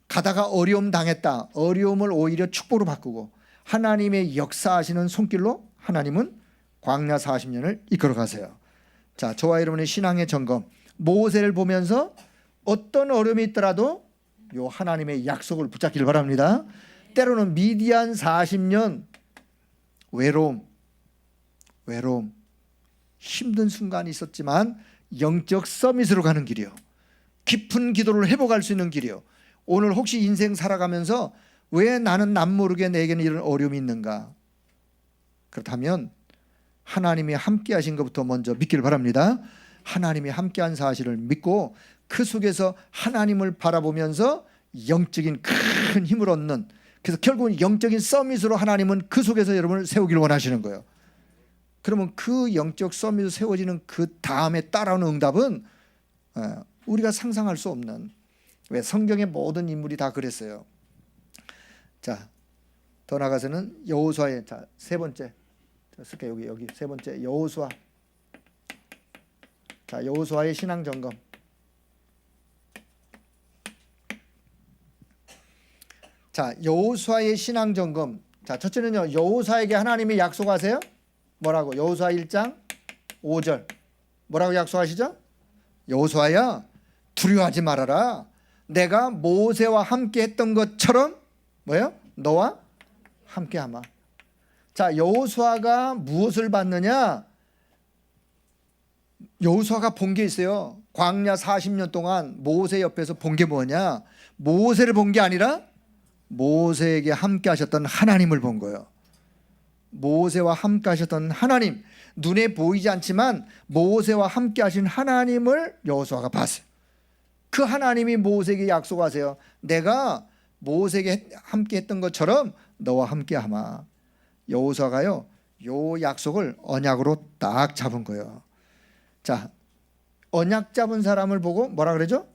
가다가 어려움 당했다. 어려움을 오히려 축복으로 바꾸고 하나님의 역사하시는 손길로 하나님은 광야 40년을 이끌어 가세요. 자, 저와 여러분의 신앙의 점검, 모세를 보면서 어떤 어려움이 있더라도 요 하나님의 약속을 붙잡기를 바랍니다. 때로는 미디안 40년 외로움, 힘든 순간이 있었지만 영적 서밋으로 가는 길이요, 깊은 기도를 회복할 수 있는 길이요. 오늘 혹시 인생 살아가면서 왜 나는 남 모르게 내게는 이런 어려움이 있는가? 그렇다면 하나님이 함께 하신 것부터 먼저 믿기를 바랍니다. 하나님이 함께한 사실을 믿고 그 속에서 하나님을 바라보면서 영적인 큰 힘을 얻는, 그래서 결국은 영적인 서밋으로 하나님은 그 속에서 여러분을 세우기를 원하시는 거예요. 그러면 그 영적 서밋으로 세워지는 그 다음에 따라오는 응답은 우리가 상상할 수 없는, 왜 성경의 모든 인물이 다 그랬어요. 자, 더 나가서는 여호수아의, 자, 세 번째 쓸게요. 여기 세 번째 여호수아. 자, 여호수아의 신앙 점검. 자, 여호수아의 신앙 점검. 자, 첫째는요, 여호수아에게 하나님이 약속하세요. 뭐라고? 여호수아 1장 5절 뭐라고 약속하시죠? 여호수아야, 두려워하지 말아라. 내가 모세와 함께 했던 것처럼 뭐예요? 너와 함께하마. 자, 여호수아가 무엇을 받느냐? 여호수아가 본 게 있어요. 광야 40년 동안 모세 옆에서 본 게 뭐냐? 모세를 본 게 아니라 모세에게 함께 하셨던 하나님을 본 거예요. 모세와 함께 하셨던 하나님, 눈에 보이지 않지만 모세와 함께 하신 하나님을 여호수아가 봤어요. 그 하나님이 모세에게 약속하세요. 내가 모세에게 함께 했던 것처럼 너와 함께 하마. 여호수아가요, 요 약속을 언약으로 딱 잡은 거예요. 자, 언약 잡은 사람을 보고 뭐라 그러죠?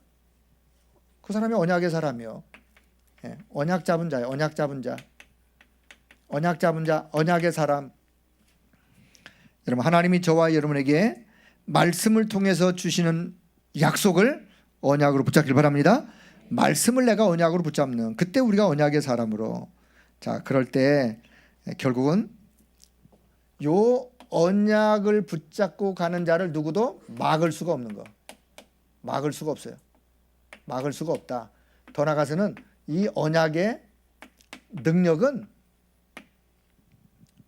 그 사람이 언약의 사람이요. 언약 잡은 자예요. 언약 잡은 자. 언약 잡은 자, 언약의 사람. 여러분, 하나님이 저와 여러분에게 말씀을 통해서 주시는 약속을 언약으로 붙잡길 바랍니다. 말씀을 내가 언약으로 붙잡는, 그때 우리가 언약의 사람으로. 자, 그럴 때 결국은 요 언약을 붙잡고 가는 자를 누구도 막을 수가 없는 거. 막을 수가 없어요. 막을 수가 없다. 더 나아가서는 이 언약의 능력은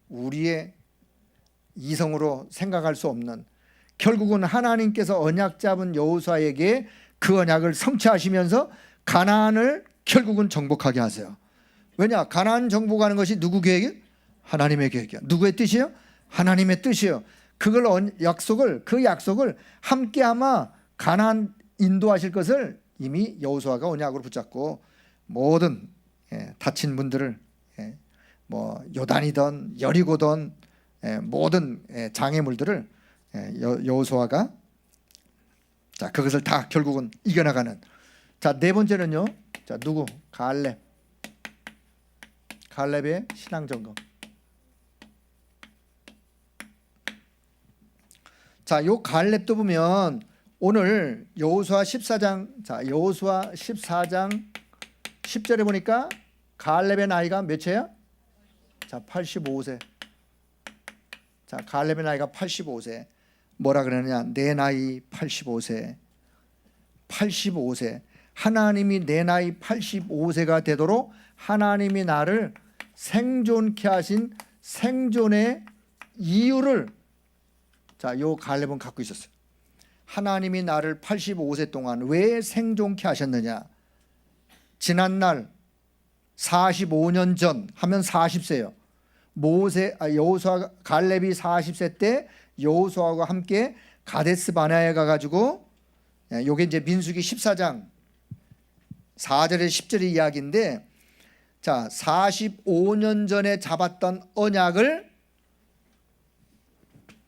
우리의 이성으로 생각할 수 없는, 결국은 하나님께서 언약 잡은 여호수아에게 그 언약을 성취하시면서 가나안을 결국은 정복하게 하세요. 왜냐? 가나안 정복하는 것이 누구 계획이에요? 하나님의 계획이에요. 누구의 뜻이에요? 하나님의 뜻이에요. 그걸 약속을, 그 약속을 함께 아마 가나안 인도하실 것을 이미 여호수아가 언약으로 붙잡고 모든 다친 분들을 뭐 요단이든 여리고든 모든 장애물들을 여호수아가 자 그것을 다 결국은 이겨나가는. 자, 네 번째는요. 자, 누구? 갈렙의 신앙 점검. 자, 요 갈렙도 보면 오늘 여호수아 14장, 자, 여호수아 14장 10절에 보니까 갈렙의 나이가 몇이에요? 자, 85세. 자, 갈렙의 나이가 85세. 뭐라 그러느냐? 내 나이 85세. 85세. 하나님이 내 나이 85세가 되도록 하나님이 나를 생존케 하신 생존의 이유를, 자, 요 갈렙은 갖고 있었어요. 하나님이 나를 85세 동안 왜 생존케 하셨느냐? 지난날 45년 전 하면 40세예요. 여호수아 갈렙이 40세 때 여호수아와 함께 가데스 바네아에 가가지고, 요게 이제 민수기 14장 4절에 10절의 이야기인데, 자, 45년 전에 잡았던 언약을,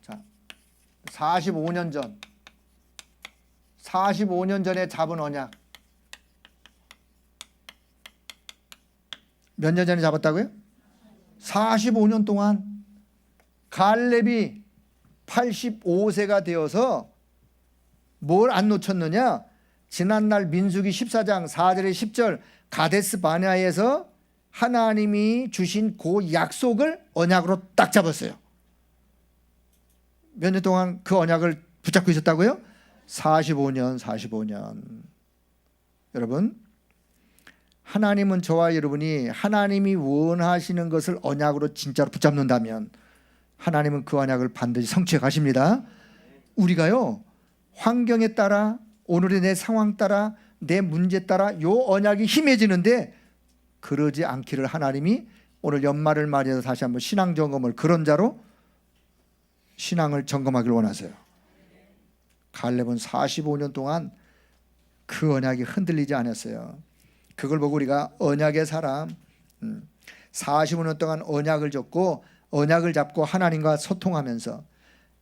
자, 45년 전에 잡은 언약, 몇 년 전에 잡았다고요? 45년 동안. 갈렙이 85세가 되어서 뭘 안 놓쳤느냐? 지난날 민수기 14장 4절에 10절 가데스 바네아에서 하나님이 주신 그 약속을 언약으로 딱 잡았어요. 몇 년 동안 그 언약을 붙잡고 있었다고요? 45년. 여러분, 하나님은 저와 여러분이 하나님이 원하시는 것을 언약으로 진짜로 붙잡는다면 하나님은 그 언약을 반드시 성취해 가십니다. 우리가요, 환경에 따라, 오늘의 내 상황 따라, 내 문제 따라 요 언약이 힘해지는데 그러지 않기를 하나님이 오늘 연말을 맞이해서 다시 한번 신앙 점검을, 그런 자로 신앙을 점검하기를 원하세요. 갈렙은 45년 동안 그 언약이 흔들리지 않았어요. 그걸 보고 우리가 언약의 사람, 45년 동안 언약을 잡고 하나님과 소통하면서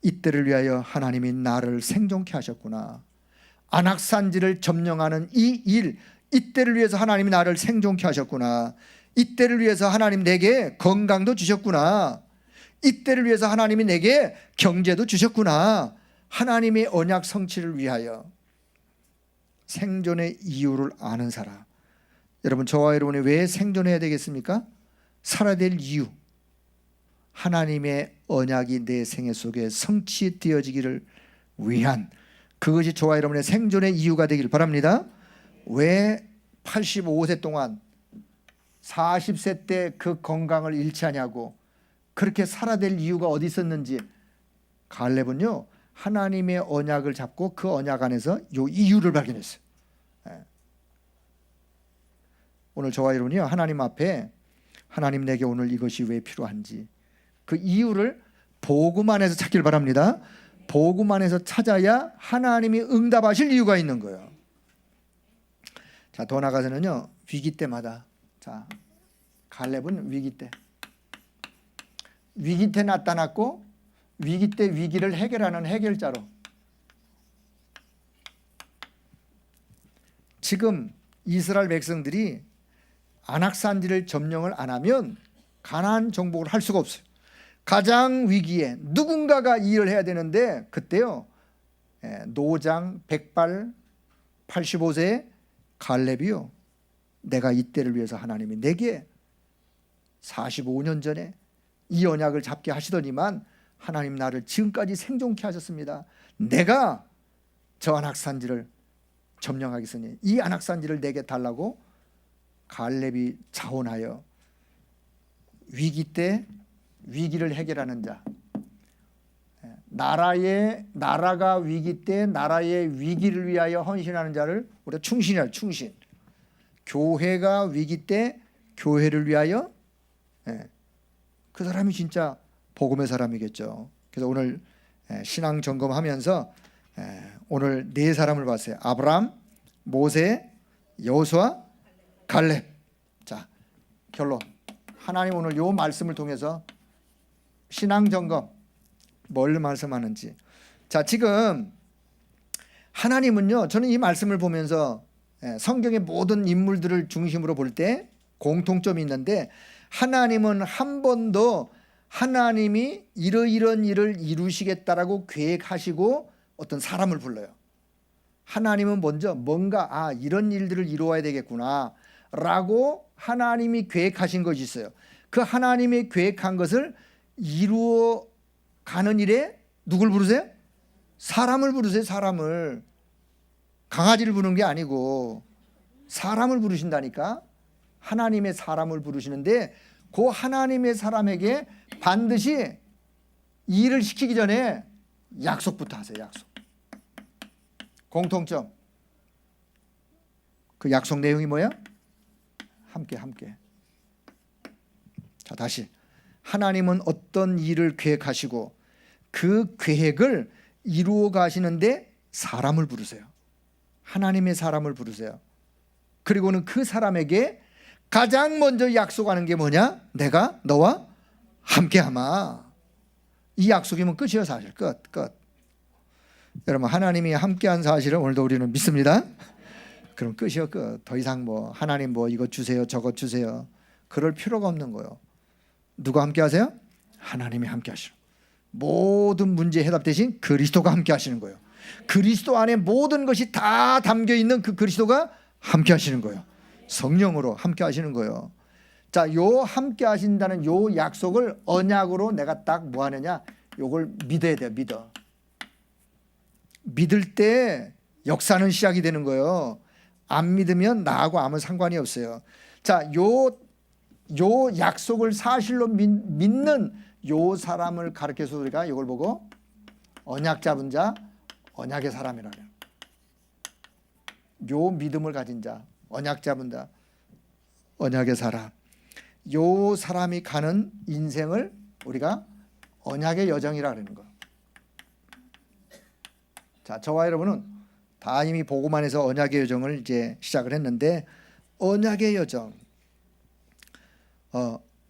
이때를 위하여 하나님이 나를 생존케 하셨구나. 안악산지를 점령하는 이 일, 이때를 위해서 하나님이 나를 생존케 하셨구나. 이때를 위해서 하나님 내게 건강도 주셨구나. 이때를 위해서 하나님이 내게 경제도 주셨구나. 하나님의 언약 성취를 위하여 생존의 이유를 아는 사람. 여러분, 저와 여러분이 왜 생존해야 되겠습니까? 살아야 될 이유. 하나님의 언약이 내 생애 속에 성취되어지기를 위한, 그것이 저와 여러분의 생존의 이유가 되길 바랍니다. 왜 85세 동안 40세 때 그 건강을 잃지 않냐고, 그렇게 살아야 될 이유가 어디 있었는지. 갈렙은요, 하나님의 언약을 잡고 그 언약 안에서 요 이유를 발견했어요. 오늘 저와 여러분이요, 하나님 앞에 하나님 내게 오늘 이것이 왜 필요한지 그 이유를 복음 안에서 찾길 바랍니다. 복음 안에서 찾아야 하나님이 응답하실 이유가 있는 거예요. 자, 더 나아가서는요, 위기 때마다, 자, 갈렙은 위기 때 나타났고, 위기 때 위기를 해결하는 해결자로. 지금 이스라엘 백성들이 안악산지를 점령을 안 하면 가나안 정복을 할 수가 없어요. 가장 위기에 누군가가 이 일을 해야 되는데 그때요 노장 100발 85세 갈렙이요 내가 이때를 위해서 하나님이 내게 45년 전에 이 언약을 잡게 하시더니만 하나님 나를 지금까지 생존케 하셨습니다. 내가 저 안악산지를 점령하겠으니 이 안악산지를 내게 달라고 갈렙이 자원하여 위기 때 위기를 해결하는 자, 나라가 위기 때 나라의 위기를 위하여 헌신하는 자를 우리가 충신이라 충신. 교회가 위기 때 교회를 위하여 그 사람이 진짜 복음의 사람이겠죠. 그래서 오늘 신앙 점검하면서 오늘 네 사람을 봤어요. 아브라함, 모세, 여호수아, 갈렙. 자, 결론. 하나님 오늘 요 말씀을 통해서 신앙 점검 뭘 말씀하는지. 자, 지금 하나님은요, 저는 이 말씀을 보면서 성경의 모든 인물들을 중심으로 볼 때 공통점이 있는데 하나님은 한 번도 하나님이 이러이런 일을 이루시겠다라고 계획하시고 어떤 사람을 불러요. 하나님은 먼저 뭔가 이런 일들을 이루어야 되겠구나 라고 하나님이 계획하신 것이 있어요. 그 하나님이 계획한 것을 이루어 가는 일에 누굴 부르세요? 사람을 부르세요. 사람을. 강아지를 부르는 게 아니고 사람을 부르신다니까. 하나님의 사람을 부르시는데 그 하나님의 사람에게 반드시 일을 시키기 전에 약속부터 하세요. 약속. 공통점. 그 약속 내용이 뭐야? 함께. 자, 다시. 하나님은 어떤 일을 계획하시고 그 계획을 이루어 가시는데 사람을 부르세요. 하나님의 사람을 부르세요. 그리고는 그 사람에게 가장 먼저 약속하는 게 뭐냐? 내가 너와 함께하마. 이 약속이면 끝이에요. 사실 끝. 여러분 하나님이 함께한 사실을 오늘도 우리는 믿습니다. 그럼 끝이요. 끝. 더 이상 하나님 이것 주세요 저것 주세요 그럴 필요가 없는 거예요. 누가 함께 하세요? 하나님이 함께 하시는. 모든 문제 해답 대신 그리스도가 함께 하시는 거예요. 그리스도 안에 모든 것이 다 담겨 있는 그 그리스도가 함께 하시는 거예요. 성령으로 함께 하시는 거예요. 자, 요 함께 하신다는 요 약속을 언약으로 내가 딱 뭐 하느냐? 요걸 믿어야 돼요. 믿을 때 역사는 시작이 되는 거예요. 안 믿으면 나하고 아무 상관이 없어요. 자, 요 약속을 사실로 믿는 요 사람을 가르쳐서 우리가 이걸 보고 언약 잡은 자, 언약의 사람이라고 해요. 요 믿음을 가진 자, 언약 잡은 자, 언약의 사람. 요 사람이 가는 인생을 우리가 언약의 여정이라 그러는 거예요. 자, 저와 여러분은 다 이미 복음 안에서 언약의 여정을 이제 시작을 했는데 언약의 여정.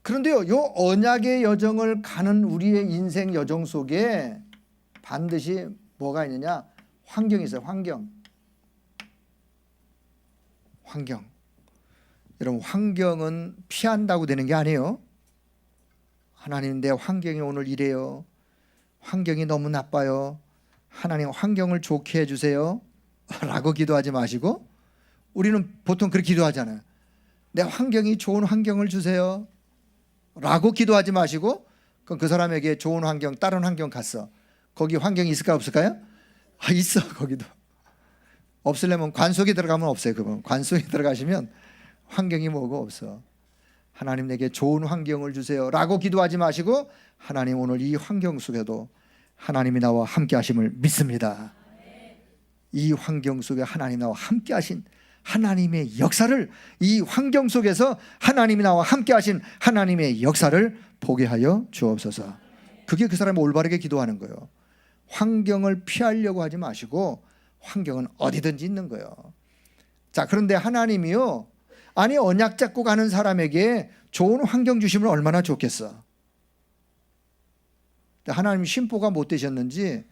그런데요, 요 언약의 여정을 가는 우리의 인생 여정 속에 반드시 뭐가 있느냐? 환경이 있어요. 환경. 여러분 환경은 피한다고 되는 게 아니에요. 하나님 내 환경이 오늘 이래요. 환경이 너무 나빠요. 하나님 환경을 좋게 해주세요 라고 기도하지 마시고, 우리는 보통 그렇게 기도하잖아요. 내 환경이 좋은 환경을 주세요 라고 기도하지 마시고, 그럼 그 사람에게 좋은 환경, 다른 환경 갔어. 거기 환경이 있을까 없을까요? 있어. 거기도. 없으려면 관 속에 들어가면 없어요. 그분 관 속에 들어가시면 환경이 뭐고 없어. 하나님 내게 좋은 환경을 주세요 라고 기도하지 마시고, 하나님 오늘 이 환경 속에도 하나님이 나와 함께 하심을 믿습니다. 이 환경 속에 하나님 나와 함께 하신 하나님의 역사를, 이 환경 속에서 하나님이 나와 함께 하신 하나님의 역사를 보게 하여 주옵소서. 그게 그 사람이 올바르게 기도하는 거예요. 환경을 피하려고 하지 마시고 환경은 어디든지 있는 거예요. 자, 그런데 하나님이요, 아니 언약 잡고 가는 사람에게 좋은 환경 주시면 얼마나 좋겠어. 하나님 심보가 못 되셨는지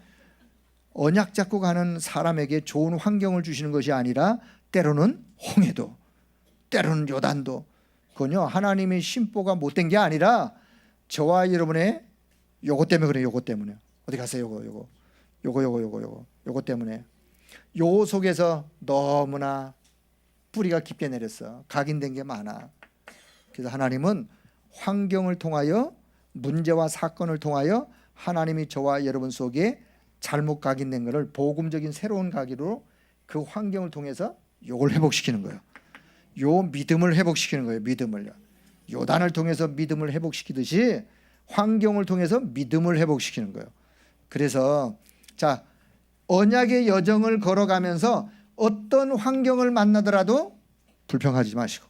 언약 잡고 가는 사람에게 좋은 환경을 주시는 것이 아니라 때로는 홍해도, 때로는 요단도, 그건요 하나님의 심보가 못된 게 아니라 저와 여러분의 요거 때문에 그래요. 요거 때문에. 어디 가세요? 요거 때문에. 요 속에서 너무나 뿌리가 깊게 내렸어. 각인된 게 많아. 그래서 하나님은 환경을 통하여, 문제와 사건을 통하여 하나님이 저와 여러분 속에 잘못 각인된 것을 복음적인 새로운 각인으로 그 환경을 통해서 요걸 회복시키는 거예요. 요 믿음을 회복시키는 거예요. 믿음을요. 요단을 통해서 믿음을 회복시키듯이 환경을 통해서 믿음을 회복시키는 거예요. 그래서 자, 언약의 여정을 걸어가면서 어떤 환경을 만나더라도 불평하지 마시고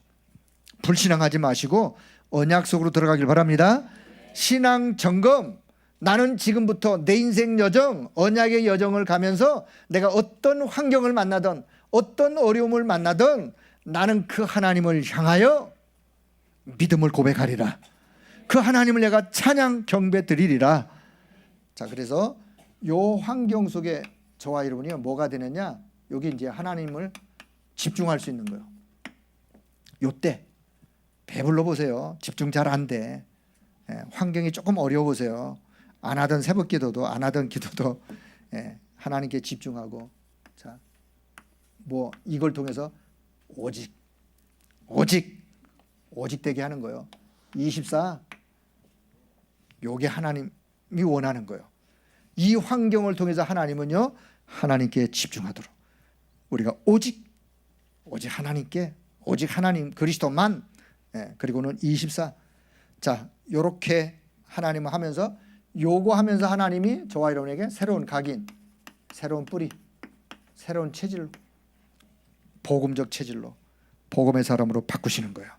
불신앙하지 마시고 언약 속으로 들어가길 바랍니다. 신앙 점검. 나는 지금부터 내 인생 여정, 언약의 여정을 가면서 내가 어떤 환경을 만나든 어떤 어려움을 만나든 나는 그 하나님을 향하여 믿음을 고백하리라. 그 하나님을 내가 찬양 경배 드리리라. 자, 그래서 요 환경 속에 저와 여러분이 뭐가 되느냐? 여기 이제 하나님을 집중할 수 있는 거예요. 요때 배불러 보세요. 집중 잘 안 돼. 환경이 조금 어려워 보세요. 안 하던 새벽 기도도 안 하던 기도도 하나님께 집중하고, 자, 뭐 이걸 통해서 오직 되게 하는 거예요. 24 요게 하나님이 원하는 거예요. 이 환경을 통해서 하나님은요 하나님께 집중하도록 우리가 오직 하나님께, 오직 하나님 그리스도만, 그리고는 24. 자, 요렇게 하나님을 하면서 요거 하면서 하나님이 저와 여러분에게 새로운 각인, 새로운 뿌리, 새로운 체질, 복음적 체질로 복음의 사람으로 바꾸시는 거예요.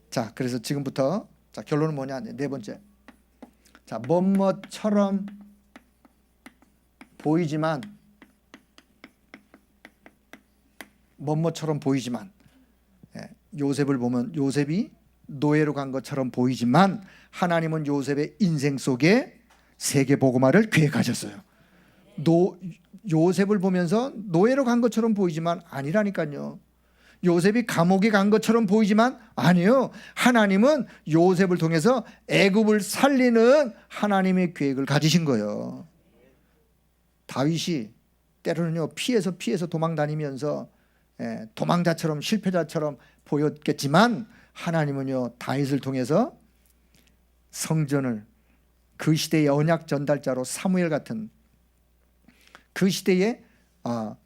자, 그래서 지금부터 자, 결론은 뭐냐? 네 번째. 자, 뭐뭐처럼 보이지만 요셉을 보면 요셉이 노예로 간 것처럼 보이지만 하나님은 요셉의 인생 속에 세계 복음화를 계획하셨어요. 요셉을 보면서 노예로 간 것처럼 보이지만 아니라니까요. 요셉이 감옥에 간 것처럼 보이지만 아니요. 하나님은 요셉을 통해서 애굽을 살리는 하나님의 계획을 가지신 거예요. 다윗이 때로는요 피해서 도망다니면서 도망자처럼 실패자처럼 보였겠지만 하나님은요 다윗을 통해서 성전을, 그 시대의 언약 전달자로 사무엘 같은 그 시대의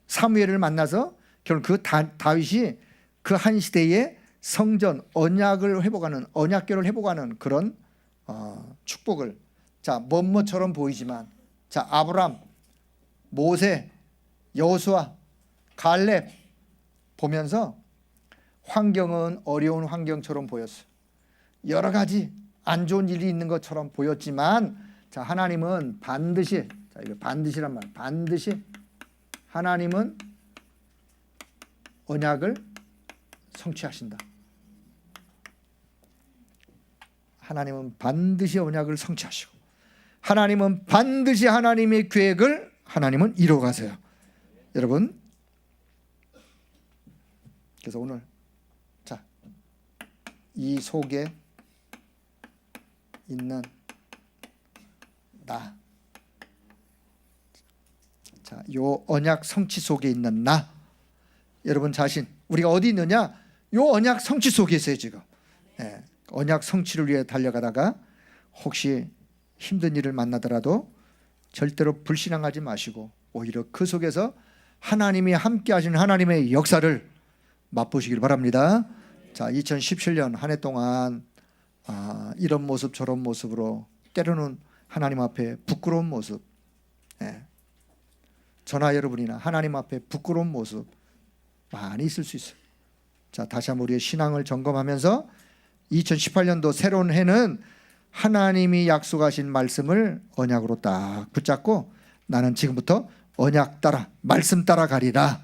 사무엘을 만나서 결국 그 다윗이 그 한 시대의 성전 언약을 회복하는, 언약궤를 회복하는 그런 축복을, 자, 뭐뭐처럼 보이지만, 자, 아브람, 모세, 여호수아, 갈렙 보면서 환경은 어려운 환경처럼 보였어요. 여러 가지 안 좋은 일이 있는 것처럼 보였지만, 자, 하나님은 반드시, 자, 이거 반드시란 말, 반드시 하나님은 언약을 성취하신다. 하나님은 반드시 언약을 성취하시고, 하나님은 반드시 하나님의 계획을 하나님은 이루어가세요. 여러분, 그래서 오늘 자, 이 속에 있는 나, 자, 요 언약 성취 속에 있는 나, 여러분 자신, 우리가 어디 있느냐? 요 언약 성취 속에 있어요 지금. 언약 성취를 위해 달려가다가 혹시 힘든 일을 만나더라도 절대로 불신앙하지 마시고 오히려 그 속에서 하나님이 함께 하시는 하나님의 역사를 맛보시길 바랍니다. 자, 2017년 한 해 동안 이런 모습 저런 모습으로 때로는 하나님 앞에 부끄러운 모습, 저나 여러분이나 하나님 앞에 부끄러운 모습 많이 있을 수 있어요. 자, 다시 한번 우리의 신앙을 점검하면서 2018년도 새로운 해는 하나님이 약속하신 말씀을 언약으로 딱 붙잡고 나는 지금부터 언약 따라, 말씀 따라 가리라.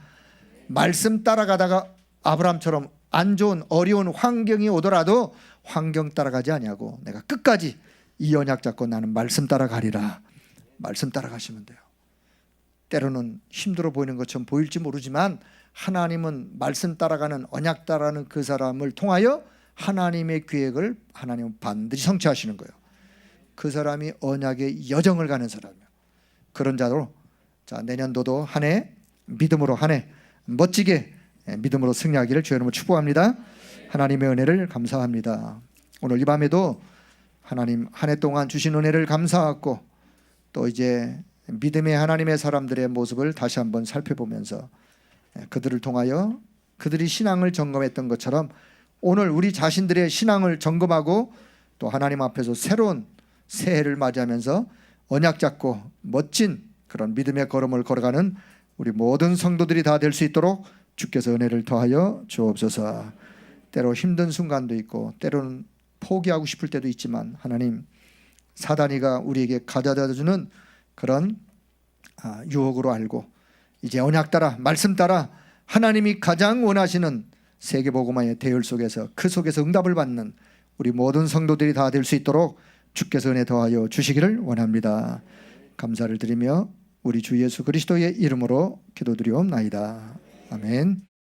말씀 따라가다가 아브라함처럼 안 좋은 어려운 환경이 오더라도 환경 따라가지 아니하고 내가 끝까지 이 언약 잡고 나는 말씀 따라가리라. 말씀 따라가시면 돼요. 때로는 힘들어 보이는 것처럼 보일지 모르지만 하나님은 말씀 따라가는, 언약 따라가는 그 사람을 통하여 하나님의 계획을 하나님은 반드시 성취하시는 거예요. 그 사람이 언약의 여정을 가는 사람이에요. 그런 자로 자, 내년도도 한 해 믿음으로 한 해 멋지게 믿음으로 승리하기를 주의 이름으로 축복합니다. 하나님의 은혜를 감사합니다. 오늘 이 밤에도 하나님 한 해 동안 주신 은혜를 감사하고 또 이제 믿음의 하나님의 사람들의 모습을 다시 한번 살펴보면서 그들을 통하여 그들이 신앙을 점검했던 것처럼 오늘 우리 자신들의 신앙을 점검하고 또 하나님 앞에서 새로운 새해를 맞이하면서 언약 잡고 멋진 그런 믿음의 걸음을 걸어가는 우리 모든 성도들이 다 될 수 있도록 주께서 은혜를 더하여 주옵소서. 때로 힘든 순간도 있고 때로는 포기하고 싶을 때도 있지만 하나님 사단이가 우리에게 가져다주는 그런 유혹으로 알고 이제 언약 따라 말씀 따라 하나님이 가장 원하시는 세계복음화의 대열 속에서 그 속에서 응답을 받는 우리 모든 성도들이 다 될 수 있도록 주께서 은혜 더하여 주시기를 원합니다. 감사를 드리며 우리 주 예수 그리스도의 이름으로 기도드리옵나이다. 아멘.